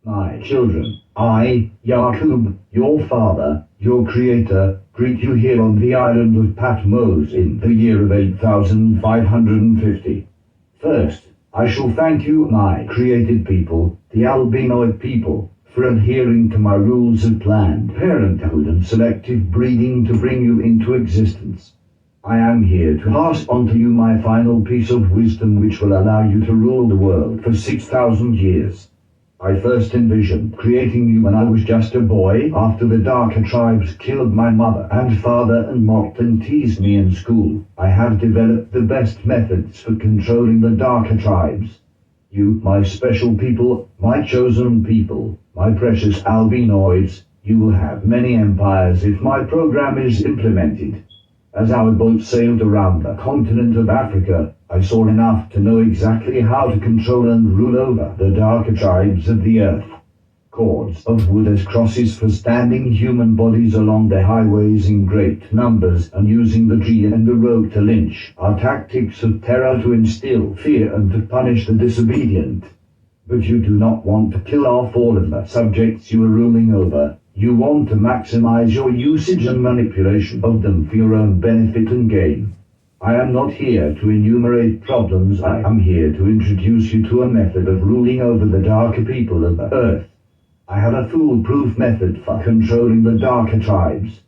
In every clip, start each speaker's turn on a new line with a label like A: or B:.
A: My children, I, Yakub, your father, your creator, greet you here on the island of Patmos in the year of 8550. First, I shall thank you, my created people, the albinoid people, for adhering to my rules of Planned Parenthood and selective breeding to bring you into existence. I am here to pass on to you my final piece of wisdom which will allow you to rule the world for 6,000 years. I first envisioned creating you when I was just a boy after the darker tribes killed my mother and father and mocked and teased me in school. I have developed the best methods for controlling the darker tribes. You, my special people, my chosen people, my precious albinoids, you will have many empires if my program is implemented. As our boat sailed around the continent of Africa, I saw enough to know exactly how to control and rule over the darker tribes of the earth. Cords of wood as crosses for standing human bodies along the highways in great numbers, and using the tree and the rope to lynch are tactics of terror to instill fear and to punish the disobedient. But you do not want to kill off all of the subjects you are ruling over. You want to maximize your usage and manipulation of them for your own benefit and gain. I am not here to enumerate problems. I am here to introduce you to a method of ruling over the darker people of the earth. I have a foolproof method for controlling the darker tribes.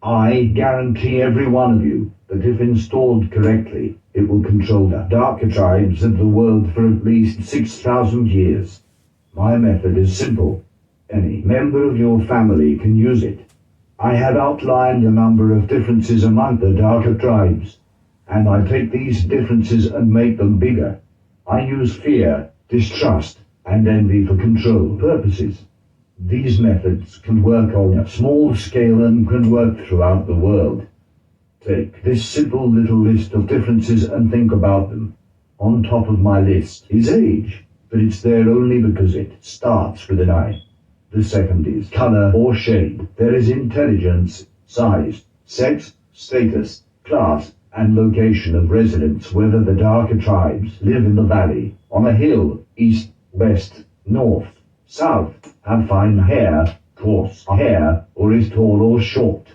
A: I guarantee every one of you that if installed correctly, it will control the darker tribes of the world for at least 6,000 years. My method is simple. Any member of your family can use it. I have outlined a number of differences among the darker tribes, and I take these differences and make them bigger. I use fear, distrust, and envy for control purposes. These methods can work on a small scale and can work throughout the world. Take this simple little list of differences and think about them. On top of my list is age, but it's there only because it starts with an I. The second is color or shade. There is intelligence, size, sex, status, class, and location of residence, whether the darker tribes live in the valley, on a hill, east, west, north, south, have fine hair, coarse hair, or is tall or short.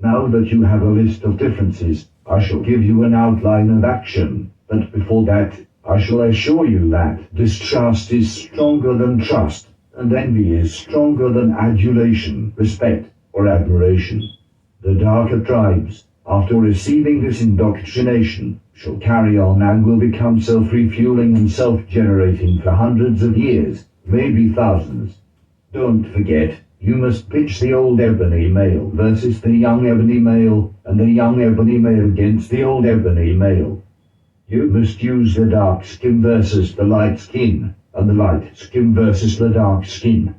A: Now that you have a list of differences, I shall give you an outline of action, but before that, I shall assure you that distrust is stronger than trust, and envy is stronger than adulation, respect, or admiration. The darker tribes, after receiving this indoctrination, shall carry on and will become self-refueling and self-generating for hundreds of years, maybe thousands. Don't forget, you must pitch the old ebony male versus the young ebony male, and the young ebony male against the old ebony male. You must use the dark skin versus the light skin, and the light skin versus the dark skin.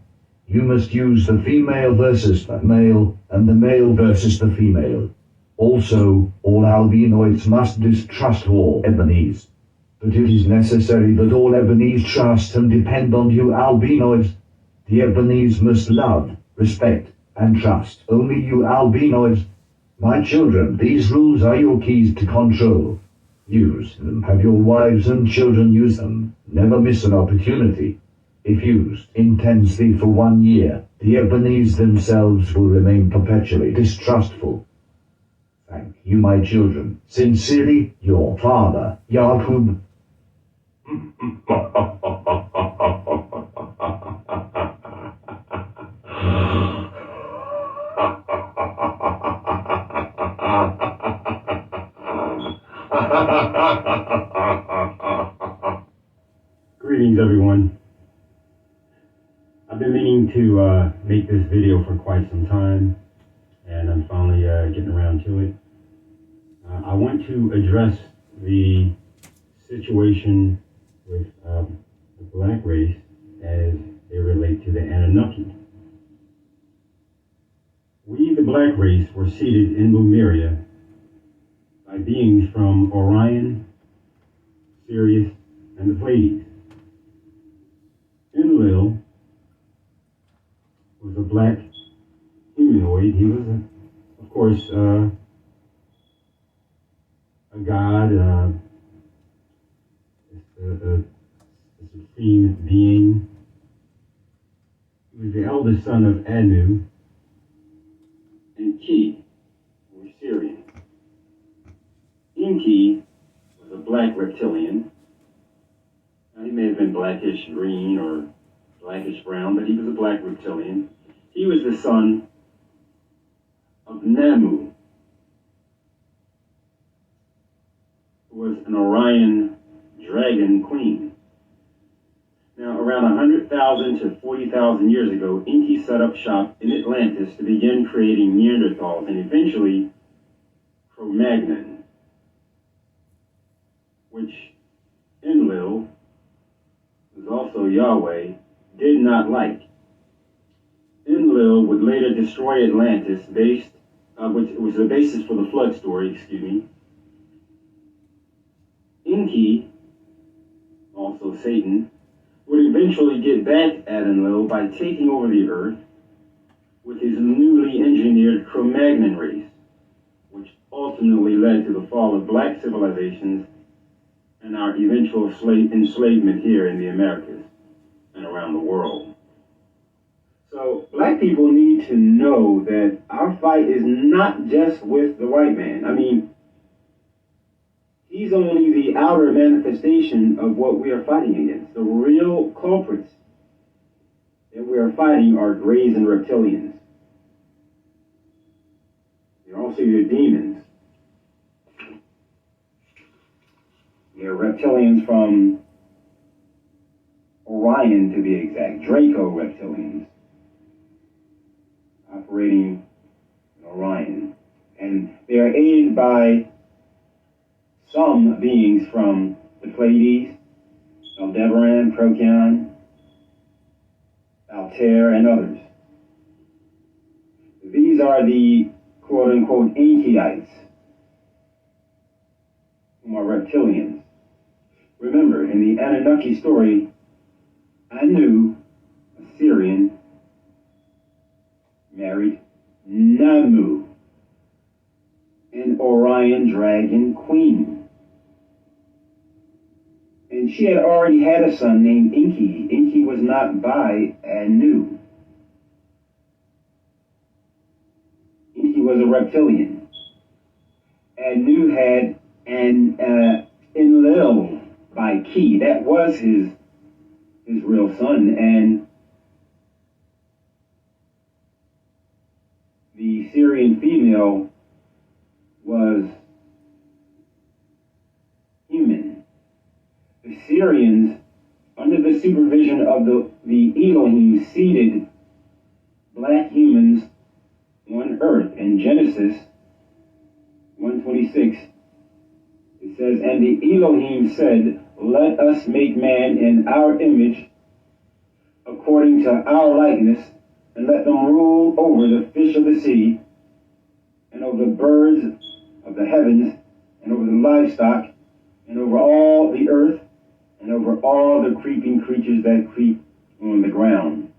A: You must use the female versus the male, and the male versus the female. Also, all albinoids must distrust all ebonies. But it is necessary that all ebonies trust and depend on you albinoids. The ebonies must love, respect, and trust only you albinoids. My children, these rules are your keys to control. Use them. Have your wives and children use them. Never miss an opportunity. If used intensely for 1 year, the ebonies themselves will remain perpetually distrustful. Thank you, my children. Sincerely, your father, Yakub.
B: Greetings, everyone. I've been meaning to make this video for quite some time, and I'm finally getting around to it. I want to address the situation with the black race as they relate to the Anunnaki. We, the black race, were seated in Lemuria by beings from Orion, Sirius, and the Pleiades. Enlil was a black humanoid. He was, of course, a god, a supreme being. the eldest son of Anu, and Ki were Syrian. Enki was a black reptilian. Now, he may have been blackish green or blackish brown, but he was a black reptilian. He was the son of Namu, who was an Orion dragon queen. Now, around 100,000 to 40,000 years ago, Enki set up shop in Atlantis to begin creating Neanderthals and eventually Cromagnon, which Enlil, who's also Yahweh, did not like. Enlil would later destroy Atlantis, which was the basis for the flood story, Enki, also Satan, would eventually get back at Enlil by taking over the earth with his newly engineered Cromagnon race, which ultimately led to the fall of black civilizations and our eventual enslavement here in the Americas and around the world. So black people need to know that our fight is not just with the white man. I mean, he's only the outer manifestation of what we are fighting against. The real culprits that we are fighting are grays and reptilians. They're also your demons. They're reptilians from Orion, to be exact, Draco reptilians, operating in Orion. And they are aided by some beings from the Pleiades, Aldebaran, Procyon, Altair, and others. These are the quote-unquote Enkiites, whom are reptilians. Remember, in the Anunnaki story, Anu, a Syrian, married Namu, an Orion dragon queen. And she had already had a son named Enki. Enki was not by Anu. Enki was a reptilian. Anu had an Enlil by Ki. That was his real son. And the Syrian female was human. The Syrians, under the supervision of the Elohim, seeded black humans on earth. In Genesis 1:26, it says, "And the Elohim said, let us make man in our image, according to our likeness, and let them rule over the fish of the sea, and over the birds of the heavens, and over the livestock, and over all the earth, and over all the creeping creatures that creep on the ground."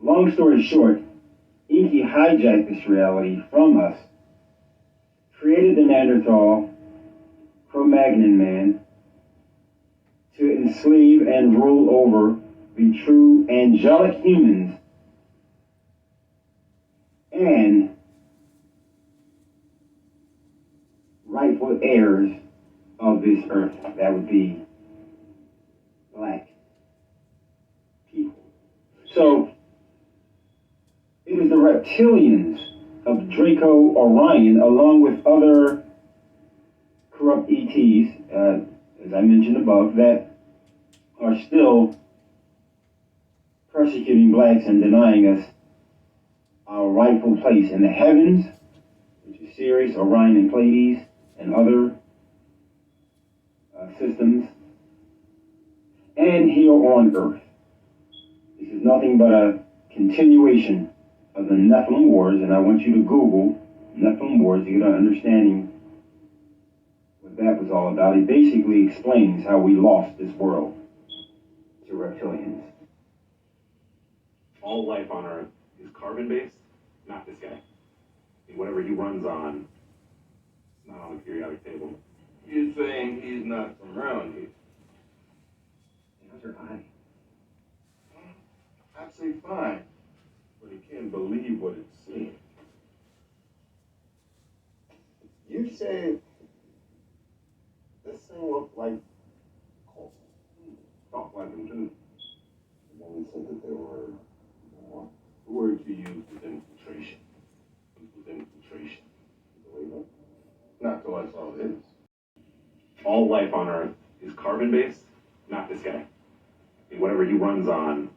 B: Long story short, Enki hijacked this reality from us, created the Neanderthal, Cro-Magnon man, to enslave and rule over the true angelic humans and rightful heirs of this earth. That would be black people. So it is the reptilians of Draco Orion, along with other corrupt ETs, as I mentioned above, that are still persecuting blacks and denying us our rightful place in the heavens, which is Sirius, Orion, and Pleiades, and other systems, and here on earth. This is nothing but a continuation of the Nephilim Wars, and I want you to Google Nephilim Wars to get an understanding what that was all about. It basically explains how we lost this world to reptilians.
C: All life on Earth is carbon-based, not this guy. And whatever he runs on, it's not on the periodic table.
D: You're saying he's not around here?
C: How's your eye?
D: I'd say fine. but he can't believe what it's seeing.
E: You said this thing looked like coal.
D: Talk like him too.
E: And then we said that there were more.
D: The word you used was infiltration. It was infiltration.
E: You believe it?
D: Not till I saw this.
C: All life on Earth is carbon-based, not this guy. I mean, whatever he runs on,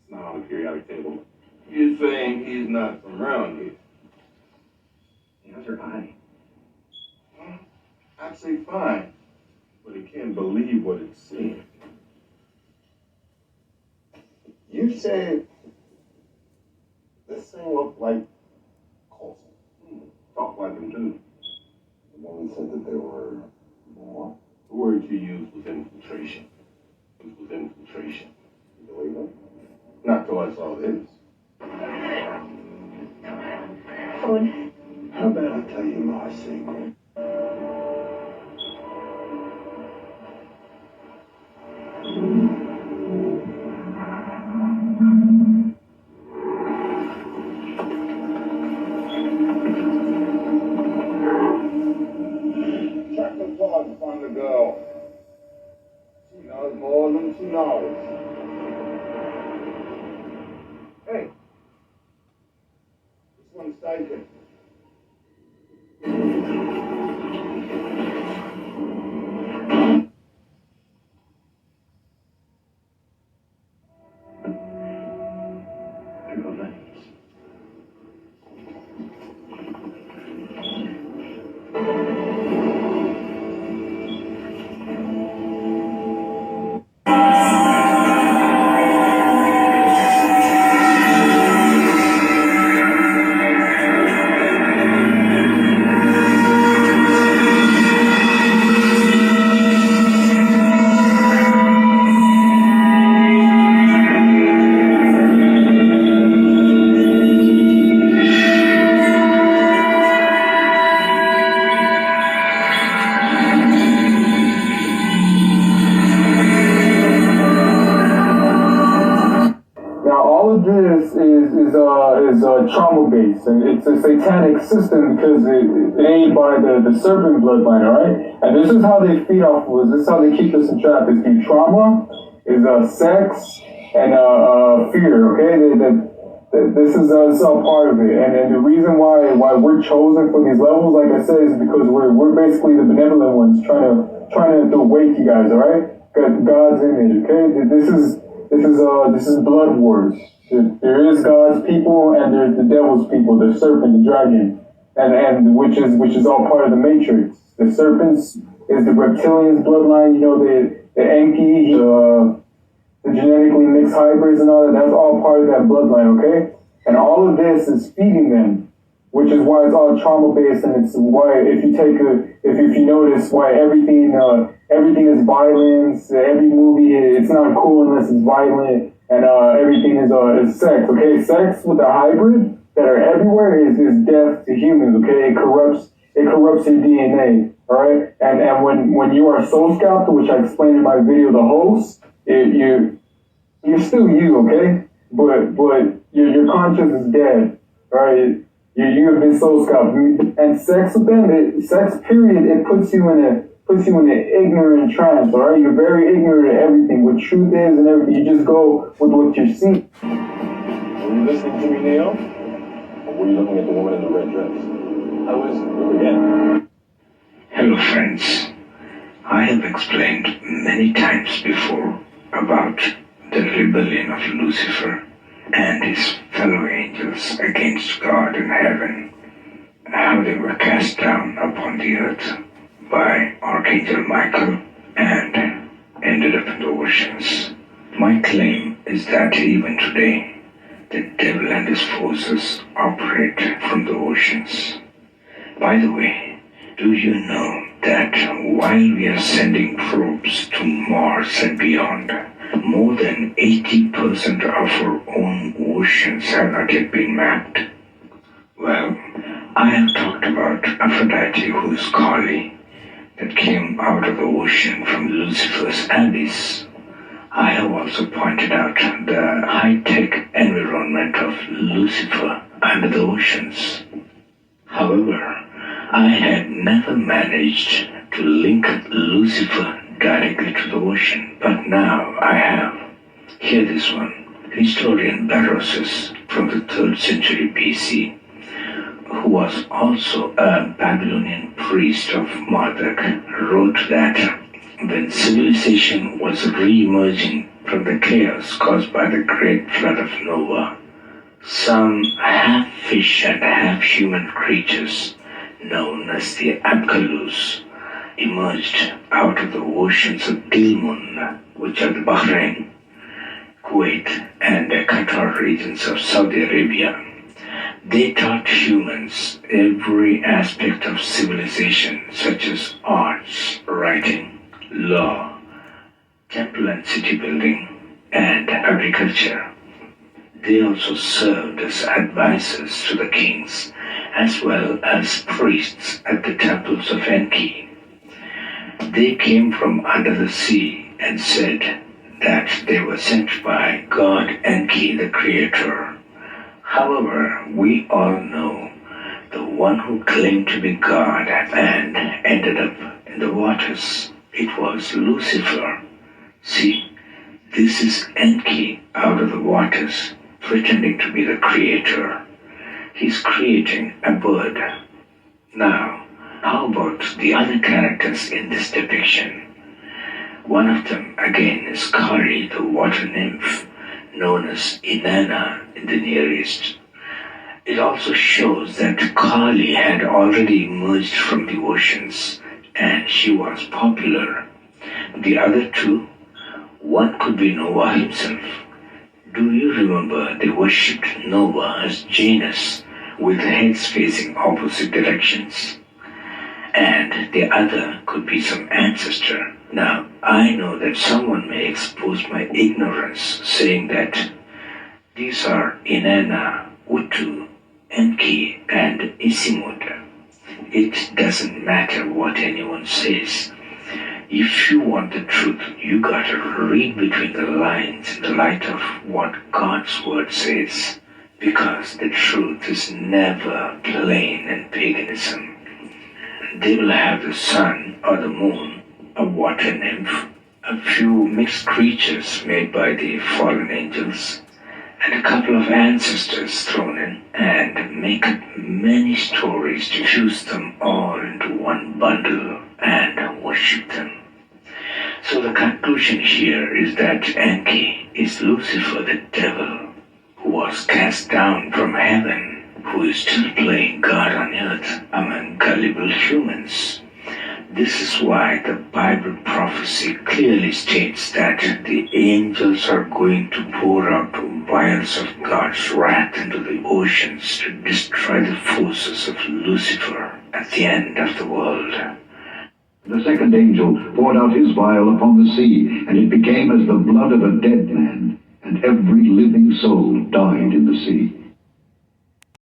C: it's not on the periodic table.
D: You're saying he's not from around here.
C: How's your eye?
D: I'd say fine, but he can't believe what it's seeing.
E: You said this thing looked like coal.
D: Talk like him too.
E: And then we said that there were more.
D: The word you used was infiltration. It was infiltration.
E: You believe it?
D: Not till I saw this.
E: Phone. How about I tell you my secret?
D: Check the plug from the girl. She knows more than she knows. Hey, this one's taken.
E: Through a lens.
F: Now, all of this is trauma based, and it's a satanic system because it ain't by the serpent bloodline, all right? And this is how they feed off of us. This is how they keep us in trap. Is through trauma, is sex, and fear. Okay, this is all part of it. And the reason why we're chosen for these levels, like I said, is because we're basically the benevolent ones trying to wake you guys, all right? God's image. Okay, this is blood wars. There is God's people and there's the devil's people, the serpent, the dragon, and which is all part of the matrix. The serpents is the reptilians bloodline, you know, the Enki, the genetically mixed hybrids and all that. That's all part of that bloodline, okay? And all of this is feeding them, which is why it's all trauma based, and it's why if you notice why everything is violence. Every movie it's not cool unless it's violent, and everything is sex. Okay, sex with a hybrid that are everywhere is death to humans. Okay, it corrupts your DNA. All right, and when you are soul scalped, which I explained in my video, the host, you're still you. Okay, but your conscience is dead. All right. You have been soul scalped, and sex with them, sex period, it puts you in an ignorant trance, all right? You're very ignorant of everything, what truth is and everything. You just go with what you see.
E: Were you listening to me, Neil? Or were you looking at the woman in the red dress? I was, again.
G: Hello friends, I have explained many times before about the rebellion of Lucifer and his fellow angels against God in heaven, how they were cast down upon the earth by Archangel Michael and ended up in the oceans. My claim is that even today, the devil and his forces operate from the oceans. By the way, do you know that while we are sending probes to Mars and beyond, more than 80% of our own oceans have not yet been mapped? Well, I have talked about Aphrodite, who is Kali, that came out of the ocean from Lucifer's abyss. I have also pointed out the high-tech environment of Lucifer under the oceans. However, I had never managed to link Lucifer directly to the ocean, but now I have. Hear this one. Historian Berosus from the 3rd century BC, who was also a Babylonian priest of Marduk, wrote that when civilization was re-emerging from the chaos caused by the great flood of Noah, some half-fish and half-human creatures, known as the Abkalus, emerged out of the oceans of Dilmun, which are the Bahrain, Kuwait, and the Qatar regions of Saudi Arabia. They taught humans every aspect of civilization, such as arts, writing, law, temple and city building, and agriculture. They also served as advisors to the kings, as well as priests at the temples of Enki. They came from under the sea and said that they were sent by God Enki, the creator. However, we all know the one who claimed to be God and ended up in the waters. It was Lucifer. See, this is Enki out of the waters, pretending to be the creator. He's creating a bird. Now, how about the other characters in this depiction? One of them, again, is Kali, the water nymph, known as Inanna in the Near East. It also shows that Kali had already emerged from the oceans, and she was popular. The other two, one could be Noah himself. Do you remember they worshipped Noah as Janus, with heads facing opposite directions? And the other could be some ancestor. Now, I know that someone may expose my ignorance, saying that these are Inanna, Utu, Enki, and Isimud. It doesn't matter what anyone says. If you want the truth, you gotta read between the lines in the light of what God's word says, because the truth is never plain in paganism. They will have the sun or the moon, a water nymph, a few mixed creatures made by the fallen angels, and a couple of ancestors thrown in, and make up many stories to fuse them all into one bundle and worship them. So the conclusion here is that Enki is Lucifer the devil, who was cast down from heaven, who is still playing God on earth among gullible humans. This is why the Bible prophecy clearly states that the angels are going to pour out vials of God's wrath into the oceans to destroy the forces of Lucifer at the end of the world.
A: The second angel poured out his vial upon the sea, and it became as the blood of a dead man, and every living soul died in the sea.